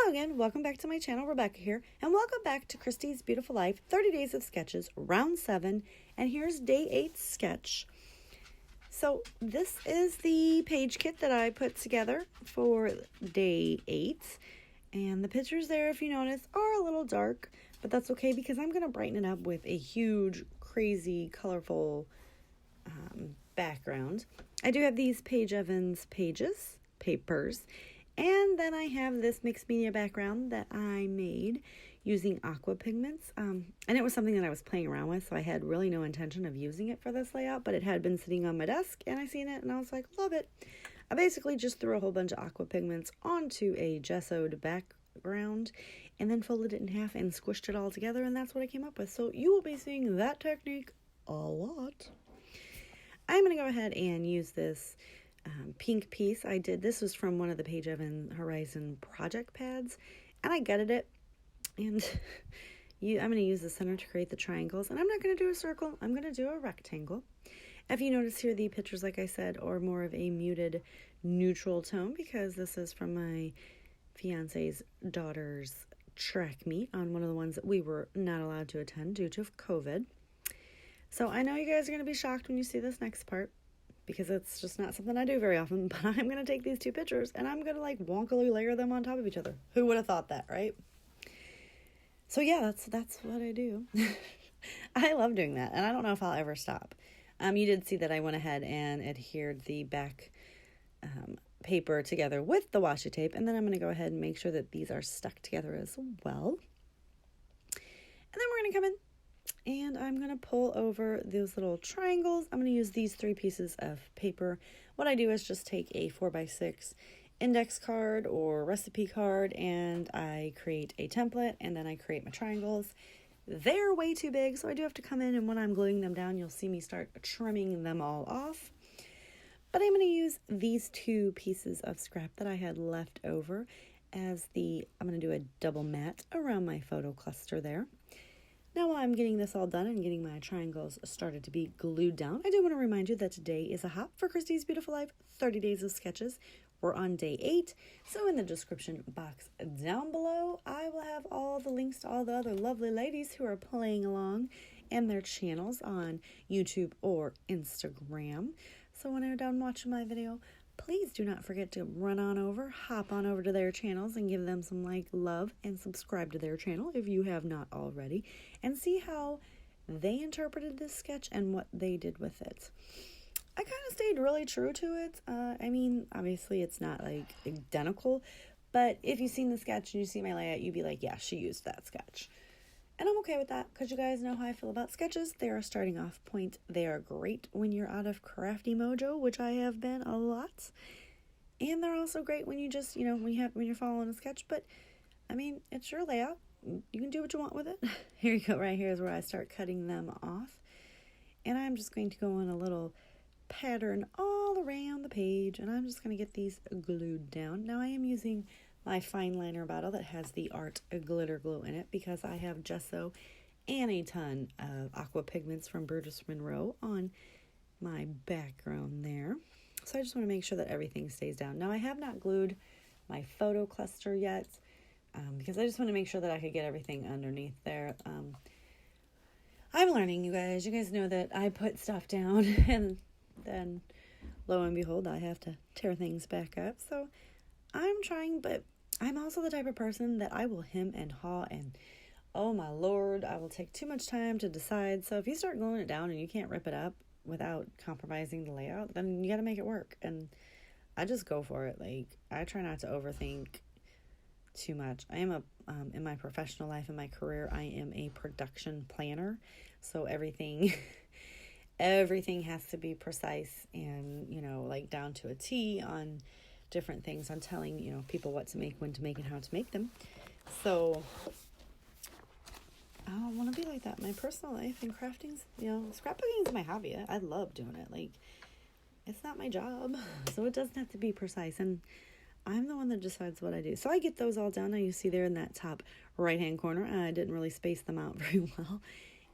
Hello again, welcome back to my channel. Rebecca here, and welcome back to Christy's Beautiful Life 30 Days of Sketches, round 7, and here's day 8 sketch. So this is the page kit that I put together for day 8, and the pictures there, if you notice, are a little dark, but that's okay because I'm going to brighten it up with a huge, crazy, colorful background. I do have these Paige Evans papers, and then I have this mixed media background that I made using aqua pigments. And it was something that I was playing around with, so I had really no intention of using it for this layout, but it had been sitting on my desk, and I seen it, and I was like, love it. I basically just threw a whole bunch of aqua pigments onto a gessoed background, and then folded it in half and squished it all together, and that's what I came up with. So you will be seeing that technique a lot. I'm going to go ahead and use this pink piece. This was from one of the Paige Evans Horizon project pads, and I gutted it, and I'm going to use the center to create the triangles, and I'm not going to do a circle, I'm going to do a rectangle. If you notice here, the pictures, like I said, are more of a muted neutral tone because this is from my fiance's daughter's track meet on one of the ones that we were not allowed to attend due to COVID. So I know you guys are going to be shocked when you see this next part, because it's just not something I do very often, but I'm going to take these two pictures and I'm going to like wonkily layer them on top of each other. Who would have thought that, right? So yeah, that's what I do. I love doing that, and I don't know if I'll ever stop. You did see that I went ahead and adhered the back paper together with the washi tape, and then I'm going to go ahead and make sure that these are stuck together as well. And then we're going to come in, and I'm going to pull over those little triangles. I'm going to use these 3 pieces of paper. What I do is just take a 4x6 index card or recipe card, and I create a template, and then I create my triangles. They're way too big, so I do have to come in, and when I'm gluing them down, you'll see me start trimming them all off. But I'm going to use these 2 pieces of scrap that I had left over as I'm going to do a double mat around my photo cluster there. Now, while I'm getting this all done and getting my triangles started to be glued down, I do want to remind you that today is a hop for Christy's Beautiful Life 30 Days of Sketches. We're on day 8, so in the description box down below, I will have all the links to all the other lovely ladies who are playing along and their channels on YouTube or Instagram. So when you're done watching my video, please do not forget to hop on over to their channels and give them some love, and subscribe to their channel if you have not already, and see how they interpreted this sketch and what they did with it. I kind of stayed really true to it. I mean, obviously it's not identical, but if you've seen the sketch and you see my layout, you'd be like, yeah, she used that sketch. And I'm okay with that because you guys know how I feel about sketches. They are a starting off point. They are great when you're out of crafty mojo, which I have been a lot. And they're also great when you just, when you're following a sketch. But, I mean, it's your layout. You can do what you want with it. Here you go. Right here is where I start cutting them off. And I'm just going to go in a little pattern all around the page. And I'm just going to get these glued down. Now, I am using my fine liner bottle that has the art glitter glue in it because I have gesso and a ton of aqua pigments from Burgess Monroe on my background there. So I just want to make sure that everything stays down. Now, I have not glued my photo cluster yet because I just want to make sure that I could get everything underneath there. I'm learning, you guys. You guys know that I put stuff down and then lo and behold, I have to tear things back up. So I'm trying, but I'm also the type of person that I will hem and haw, and oh my lord, I will take too much time to decide. So if you start gluing it down and you can't rip it up without compromising the layout, then you got to make it work. And I just go for it. I try not to overthink too much. I am in my professional life, in my career, I am a production planner. So everything has to be precise and, down to a T on different things, on telling, people what to make, when to make, and how to make them. So I don't want to be like that. My personal life and crafting's, scrapbooking is my hobby. I love doing it. It's not my job, so it doesn't have to be precise. And I'm the one that decides what I do. So I get those all done. Now you see there in that top right-hand corner, I didn't really space them out very well.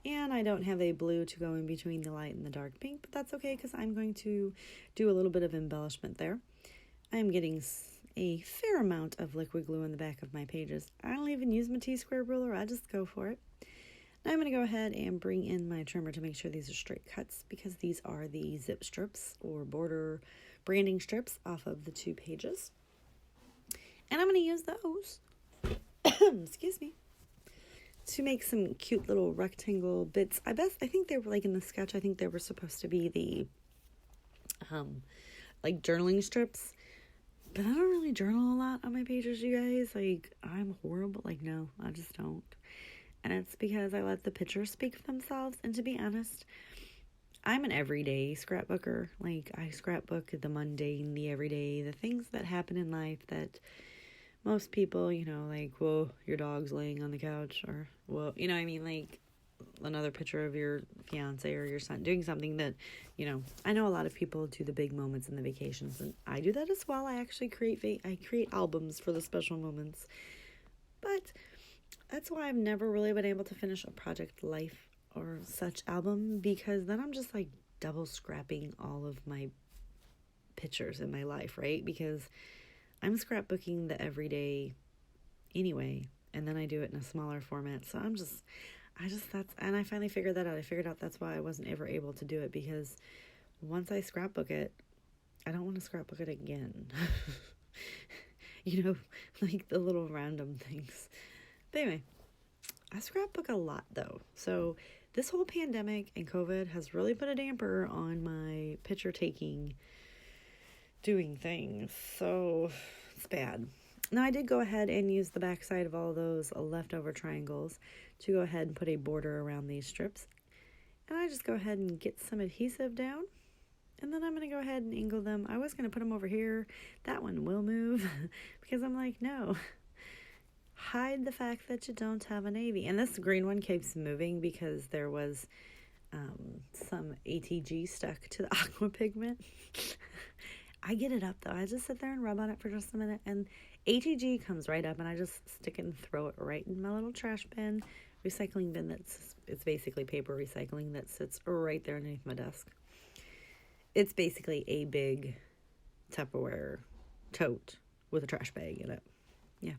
And I don't have a blue to go in between the light and the dark pink, but that's okay because I'm going to do a little bit of embellishment there. I'm getting a fair amount of liquid glue in the back of my pages. I don't even use my T-square ruler. I just go for it. Now I'm going to go ahead and bring in my trimmer to make sure these are straight cuts, because these are the zip strips or border branding strips off of the 2 pages. And I'm going to use those, excuse me, to make some cute little rectangle bits. I think they were like in the sketch, I think they were supposed to be the like journaling strips. But I don't really journal a lot on my pages, you guys. Like, I'm horrible. Like, no, I just don't. And it's because I let the pictures speak for themselves. And to be honest, I'm an everyday scrapbooker. Like, I scrapbook the mundane, the everyday, the things that happen in life that most people, you know, like, well, your dog's laying on the couch, or, well, you know what I mean? Like, another picture of your fiance or your son doing something that, you know, I know a lot of people do the big moments and the vacations, and I do that as well. I actually create albums for the special moments. But that's why I've never really been able to finish a Project Life or such album, because then I'm just like double scrapping all of my pictures in my life, right? Because I'm scrapbooking the everyday anyway, and then I do it in a smaller format. So and I finally figured that out. I figured out that's why I wasn't ever able to do it, because once I scrapbook it, I don't want to scrapbook it again. You know, like the little random things. But anyway, I scrapbook a lot though. So this whole pandemic and COVID has really put a damper on my picture taking, doing things. So it's bad. Now I did go ahead and use the back side of all those leftover triangles to go ahead and put a border around these strips. And I just go ahead and get some adhesive down. And then I'm going to go ahead and angle them. I was going to put them over here. That one will move because I'm like, no. Hide the fact that you don't have a navy. And this green one keeps moving because there was some ATG stuck to the aqua pigment. I get it up though. I just sit there and rub on it for just a minute, and ATG comes right up, and I just stick it and throw it right in my little trash bin, recycling bin. It's basically paper recycling that sits right there underneath my desk. It's basically a big Tupperware tote with a trash bag in it. Yeah.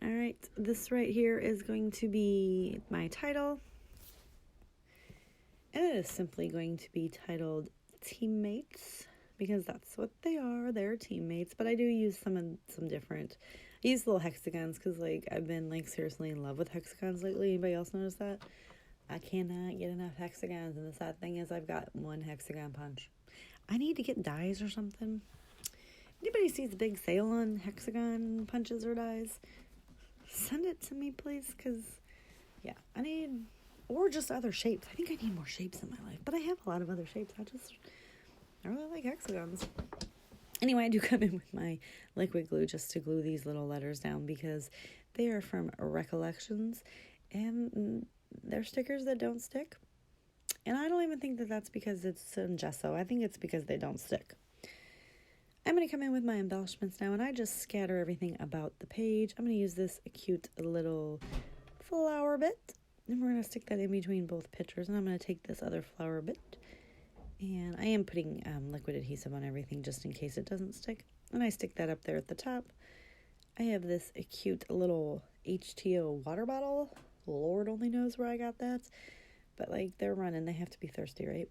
All right, this right here is going to be my title, and it is simply going to be titled Teammates, because that's what they are. They're teammates. But I do use some different, I use little hexagons, because like I've been like seriously in love with hexagons lately. Anybody else notice that? I cannot get enough hexagons, and the sad thing is I've got one hexagon punch. I need to get dies or something. Anybody sees a big sale on hexagon punches or dies? Send it to me, please, because yeah, I need, or just other shapes. I think I need more shapes in my life, but I have a lot of other shapes. I really like hexagons. Anyway, I do come in with my liquid glue just to glue these little letters down, because they are from Recollections, and they're stickers that don't stick. And I don't even think that that's because it's in gesso. I think it's because they don't stick. I'm going to come in with my embellishments now, and I just scatter everything about the page. I'm going to use this cute little flower bit, and we're going to stick that in between both pictures. And I'm going to take this other flower bit, and I am putting liquid adhesive on everything just in case it doesn't stick. And I stick that up there at the top. I have this cute little H2O water bottle. Lord only knows where I got that. But like, they're running, they have to be thirsty, right?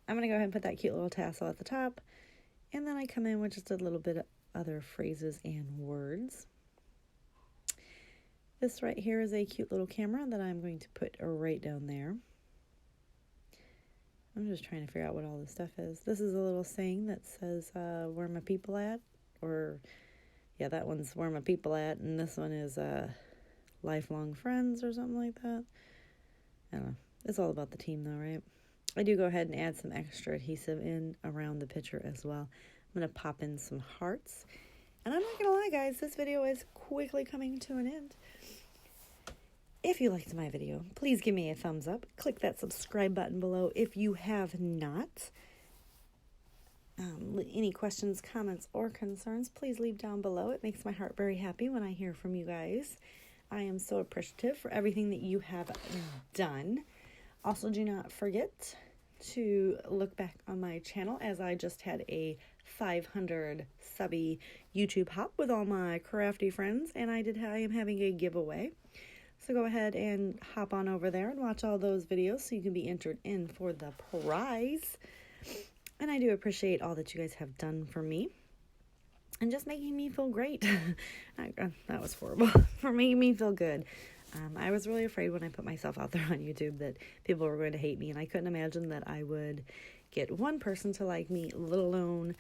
I'm going to go ahead and put that cute little tassel at the top. And then I come in with just a little bit of other phrases and words. This right here is a cute little camera that I'm going to put right down there. I'm just trying to figure out what all this stuff is. This is a little saying that says, where my people at? Or, yeah, that one's where my people at. And this one is lifelong friends or something like that. I don't know. It's all about the team though, right? I do go ahead and add some extra adhesive in around the picture as well. I'm going to pop in some hearts. And I'm not going to lie, guys, this video is quickly coming to an end. If you liked my video, please give me a thumbs up. Click that subscribe button below if you have not. Any questions, comments, or concerns, please leave down below. It makes my heart very happy when I hear from you guys. I am so appreciative for everything that you have done. Also, do not forget to look back on my channel, as I just had a 500 subby YouTube hop with all my crafty friends, and I am having a giveaway. So go ahead and hop on over there and watch all those videos so you can be entered in for the prize. And I do appreciate all that you guys have done for me and just making me feel great. That was horrible. For making me feel good. I was really afraid when I put myself out there on YouTube that people were going to hate me, and I couldn't imagine that I would get one person to like me, let alone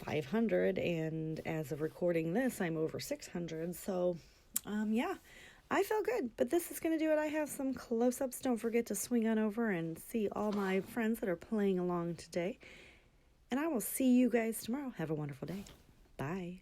500, and as of recording this, I'm over 600, so, yeah, I feel good, but this is going to do it. I have some close-ups. Don't forget to swing on over and see all my friends that are playing along today, and I will see you guys tomorrow. Have a wonderful day. Bye.